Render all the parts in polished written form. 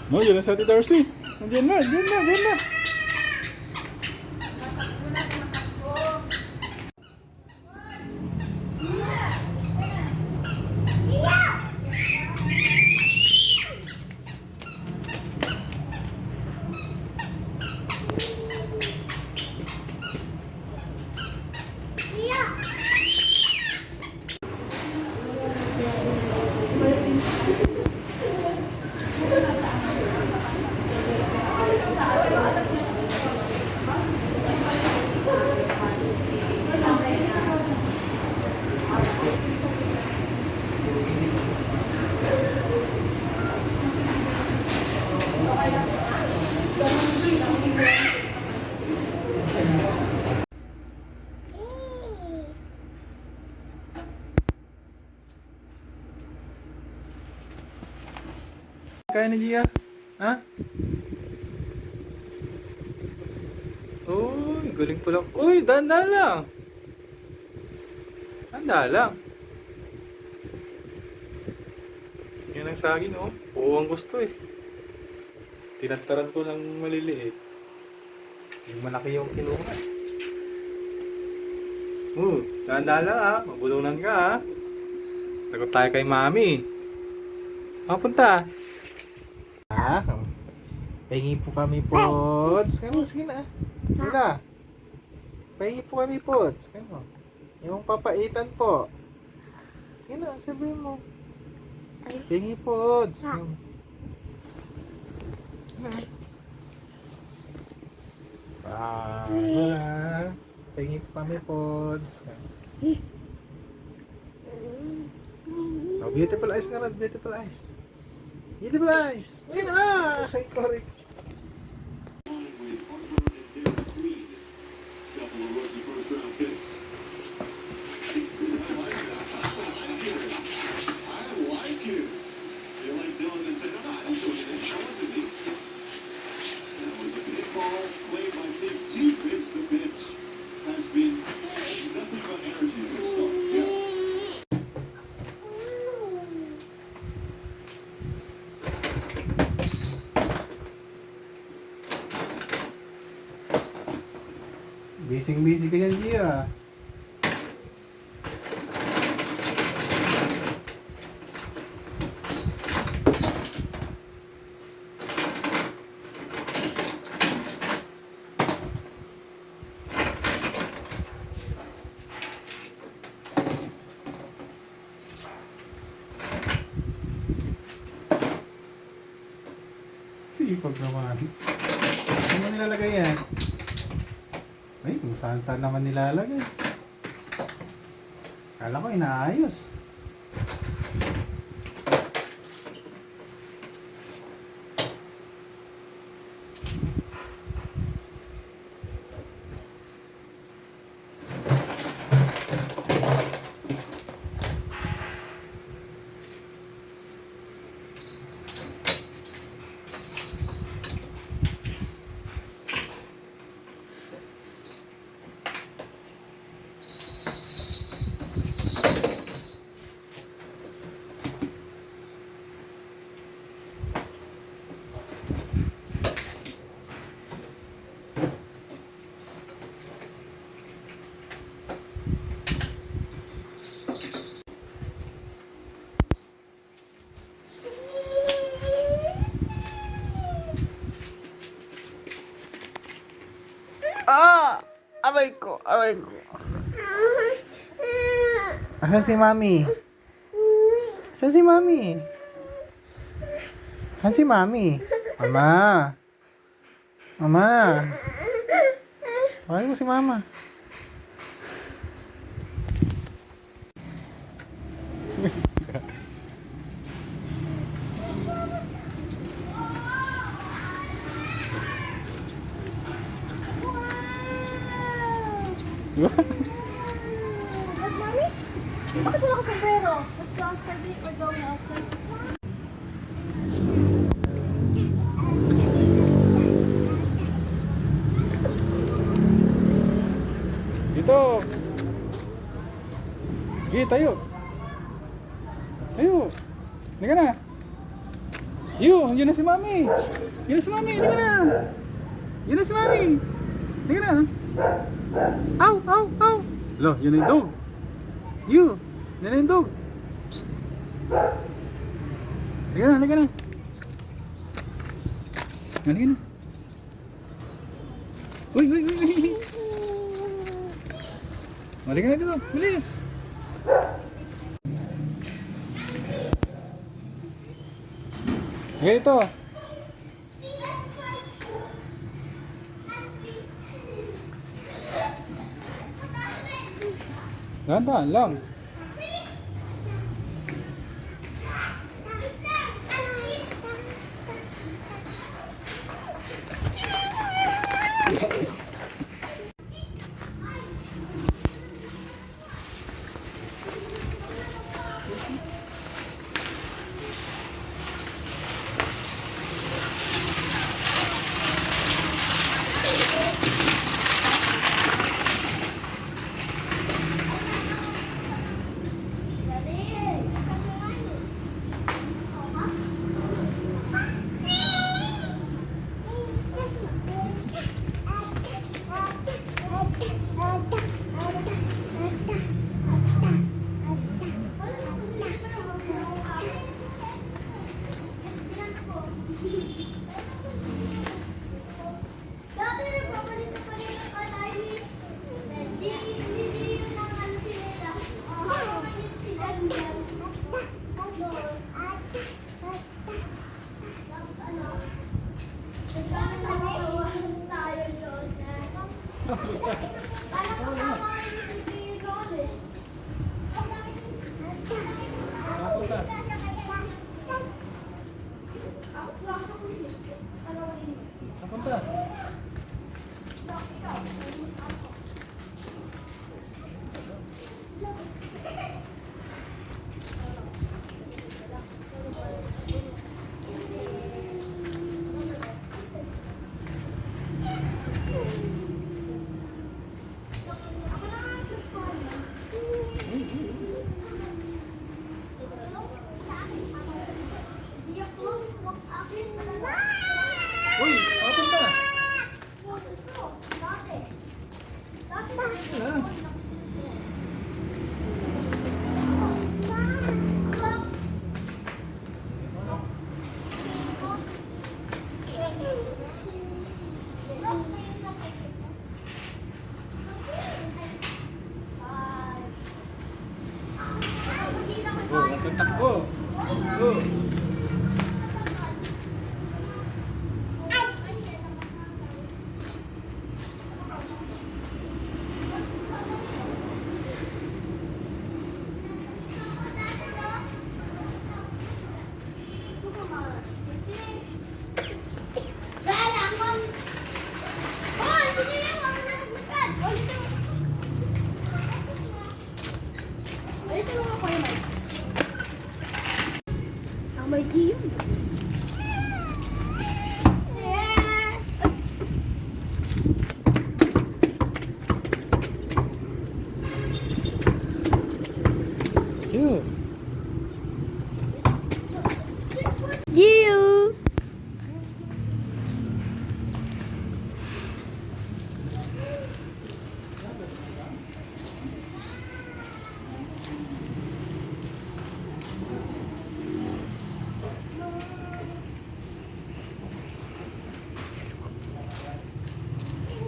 No, yun na sa Ate Darcy. Nandiyan na, nandiyan na, nandiyan na. Kaya na Gia? Ha? Uy, galing pala. Uy, danda lang. Danda lang. Gusto niya ng saging, oh. Oo, ang gusto eh. Tinataran ko ng maliliit. Yung malaki yung kinuha. Danda lang ha. Mabulunan ka ha. Lagot tayo kay Mami. Mapunta. Pahingi po kami, Pods. Kano, sige na. Wala. Pahingi po kami, Pods. Kano? Yung papaitan po. Sige na, sabihin mo. Pahingi, Pods. Yung... Pahingi po kami, Pods. Oh, beautiful eyes nga na, beautiful eyes. Beautiful eyes. Ayun na, kay Cory. Busy ka yan, Gia. Sipag naman. Saan mo nilalagay yan? Ay, kung saan naman nilalagay. Kala ko inaayos. Aray ko. Asan si Mami? Asan si Mami? Asan si Mami? Mama. Tawagin mo si Mama. What, Mommy? Bakit wala ka sombrero? Let's go outside. We're going outside. Dito. Sige, tayo. Tayo. Halika na. Yun na si Mami. Shh, yun na si Mami, halika na. Yun na si Mami. Halika na. Aw, aw, aw. Lo, yun na yung dog. Yun na yung dog. Psst. Halika na, halika na. Halika na. Uy, uy, uy, uy. Halika na dito, bilis. Ganito. Dahan-dahan lang. Dati nagpapalit pa rin ng kalay. Hindi yun ang ano pinila. Nagpapalit si Daniel. Tayo yun. Parang kasama si Ron eh. Napunta. Uy, napunta. Oh, nagtatakbo. Oh. May G yun. Cute. You.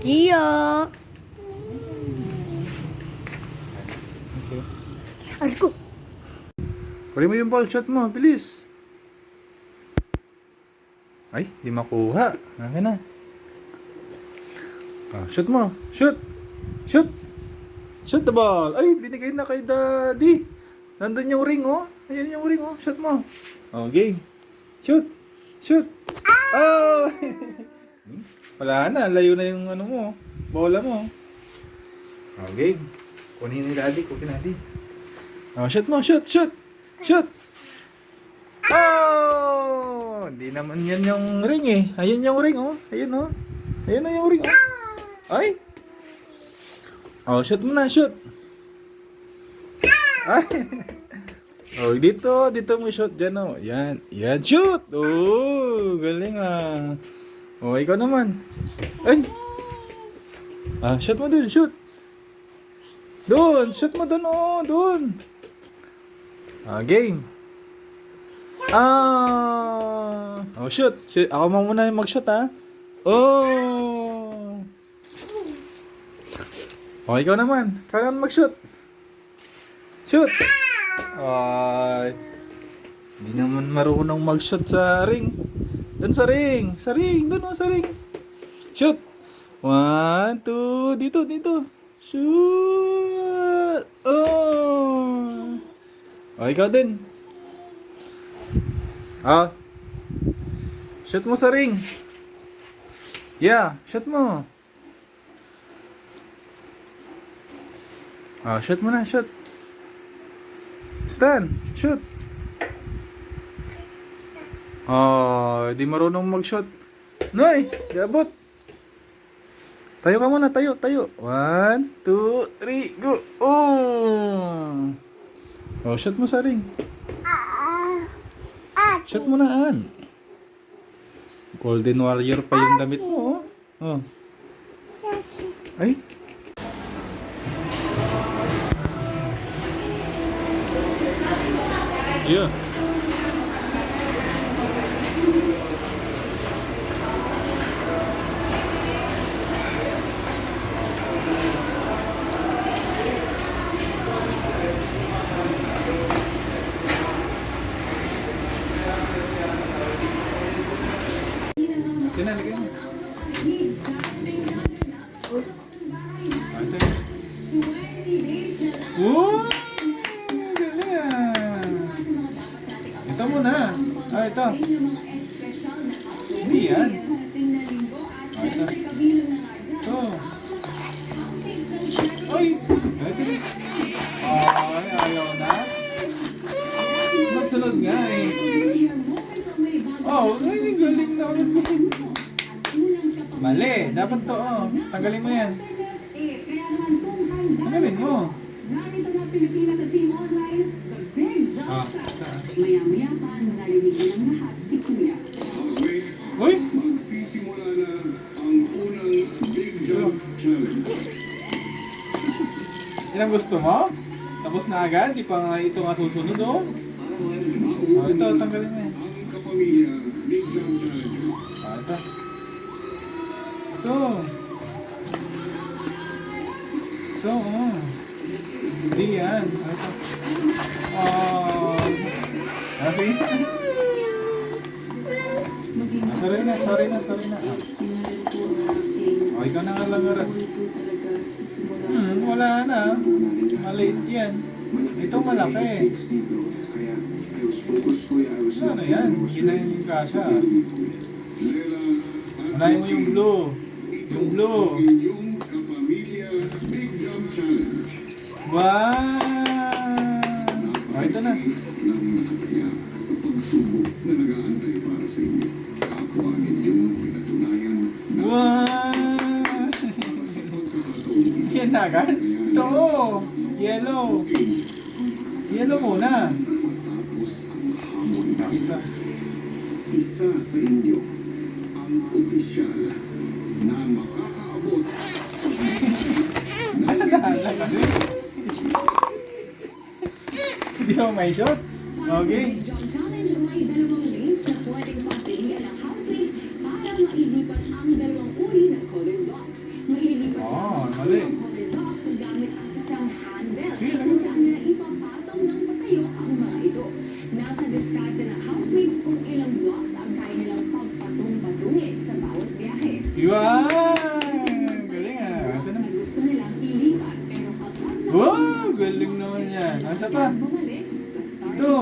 Gio. Okay. Alko. Kunin mo yung ball shot mo, bilis. Ay, di makuha. Akin na. Ah, shoot mo. Shoot. Shoot. Shoot the ball. Ay, binigay na kay Daddy. Nandun yung ring, oh. Ayan yung ring, oh. Shoot mo. Okay. Shoot. Shoot. Oh! Wala na. Layo na yung ano mo. Bola mo. Okay. Kunin ni Daddy. Kunin Daddy. Oh, shoot mo. Shoot. Shoot. Shoot. Oh! Hindi naman yan yung ring eh. Ayun yung ring, oh. Ayun, oh. Ayun na yung ring, oh. Ay. Oh, shoot mo na. Shoot. Ay. Oh, dito mo shoot dyan, oh. Yan, yan, shoot! Oh, galing ah. Oh, ikaw naman. Ay! Shoot mo dun, shoot. Doon, shoot mo dun, oh, doon. Game. Oh, shoot. Ako muna yung mag-shoot, ha. Oh. Oh, ikaw naman. Ikaw naman mag-shoot. Shoot. Ay. Hindi naman marunong mag-shoot sa ring. Doon sa ring. Sa ring. Doon, oh, sa ring. Shoot. 1, 2. Dito. Shoot. Oh. Oh, ikaw din. Shoot mo sa ring. Yeah, shoot mo. Shoot mo na, shoot. Stand, shoot. Di marunong mag-shoot. Noy, di abot. Tayo ka muna, tayo. 1, 2, 3, go. Shoot mo sa ring. Shoot mo na, An. Golden Warrior pa yung damit mo, oh. Ay. Yeah. Kinalagay mo. Oh! Ito muna. Ito. Hindi yan. Ito. Ito. Ay! Ito. Ay, ayaw na. Sunod nga eh. Ay, galing na ulit. Mali. Dapat to, oh. Tanggalin mo yan. Tanggalin mo. Narito na Pilipinas sa Team Online, The Big Jump Shot. Maya-maya pa, nalilimutan ng lahat si Kuya. Uy! Magsisimula na ang unang Big Jump Challenge. Yan ang gusto mo? Tapos na agad? Di pa nga ito nga susunod, oh. Ito, tanggalin mo yan. Ang Kapamilya Big Jump Challenge. Ito. Ito. Ito, oh. Hindi yan. Ito. Sige. Sorry na. Ikaw na nga lang. Wala na. Maliit yan. Ito malaki. Kaya I was focused, Kuya. I was Ano yan? Ginahin yung kasha. Lela, Unahin mo yung blue. Yung blue. inyong Kapamilya Big Jump Challenge. Wow! Ito na. Nang nakataya sa pagsubok na nag-aantay para sa inyo. Kapwa ninyong pinatunayan na Wow! Yan na agad? Ito! Yellow! Yellow muna. matapos ang hamon na Basta. isa sa inyo ang opisyal na makakaabot Naalala kasi. Hindi mo may shot? Okay. Big Jump Challenge, may dalawang lanes na pwedeng pagpilian ng housemates para mailipat ang dalawang uri ng color blocks. Maililipat ang mali. color blocks gamit ang isang handbell Sige, kung saan na ipapatong ng patayo ang mga ito. Nasa diskarte ng housemates kung ilang blocks ang kaya nilang pagpatong-patungin sa bawat biyahe. Wow! Galing ah. Ito na. Na gusto nilang ilipat pero kapag Wow! Galing naman yan. Asa pa? bumalik sa start Ito.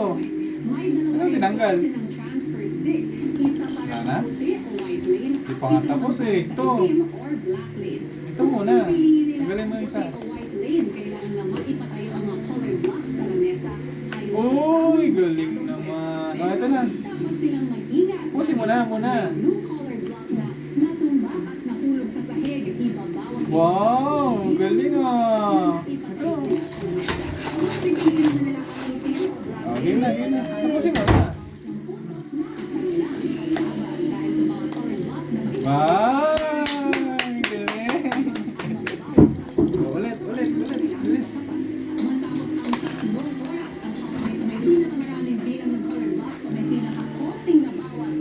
may dalawang Ano tinanggal? klase ng transfer stick. Isa para Wala sa na? puti o white lane Di at pa nga isa tapos naman eh. para sa Ito. itim or black lane. Ito muna. Kung pipiliin nila Tanggalin mo ang isa. puti o white lane, kailangan lang maipatayo ang mga color blocks sa lamesa. Ayon sa Uy, kanun, galing atong naman. presidente, Ito na. dapat silang mag-ingat. Pusin mo na, muna. Ang blue color block na natumba at nahulog sa sahig, ibabawas nila sa Wow! puti. Galing ah. Ipatayo nila sa lamesa. Kung pipiliin nila ang itim o black lane, tapusin mo na. Ay, galing. Ulit. Bilis. Matapos ang 3 oras, ang housemate na may pinakamaraming bilang ng colored box o may pinakakonting na bawas.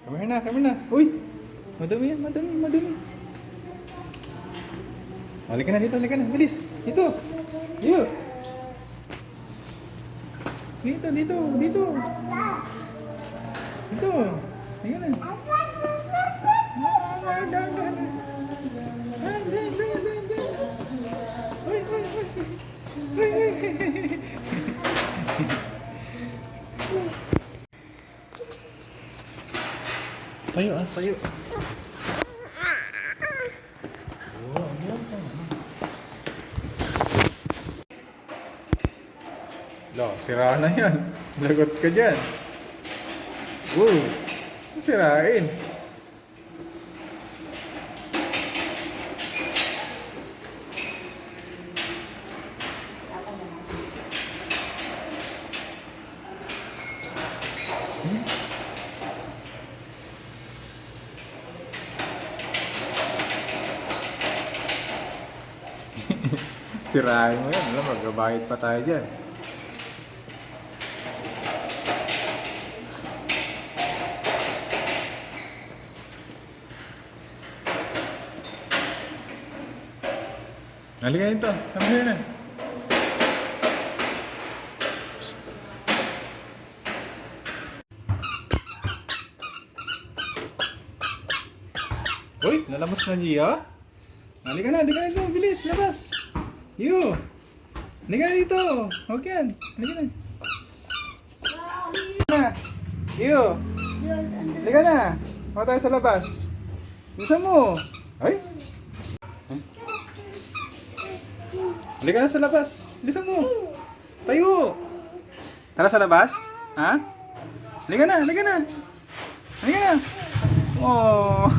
Come here na. Uy! Madami yan, madami. Halika na dito, bilis. Dito. Yo. Psst. Dito. Psst. Dito. Halika na. Tayo. Sira na yan. Lagot ka dyan. Sirain. Sirain mo yan. Alam, magbabayad pa tayo dyan. Halika dito. Come here na. Psst. Uy, lalabas na Gia. Halika na dito. Bilis, labas. You. Halika na dito. Okay yan. Halika na. You. Halika na. Huwag tayo sa labas. Bisa mo. Ay. Halika na sa labas. Bilisan mo. Tayo. Tara sa labas. Ha? Halika na. Oh.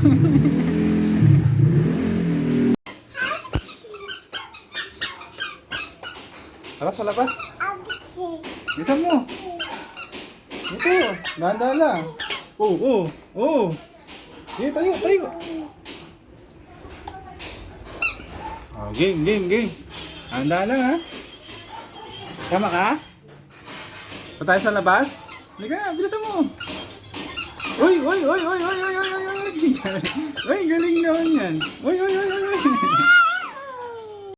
Tara sa labas. Bilisan mo. Ito. Dahan-dahan lang. Oh. Sige, tayo. Oh, game. Handa lang ha. Tama ka? Pa tayo sa labas? Halika na, bilisan mo. Uy. Uy, galing naman yan. Uy.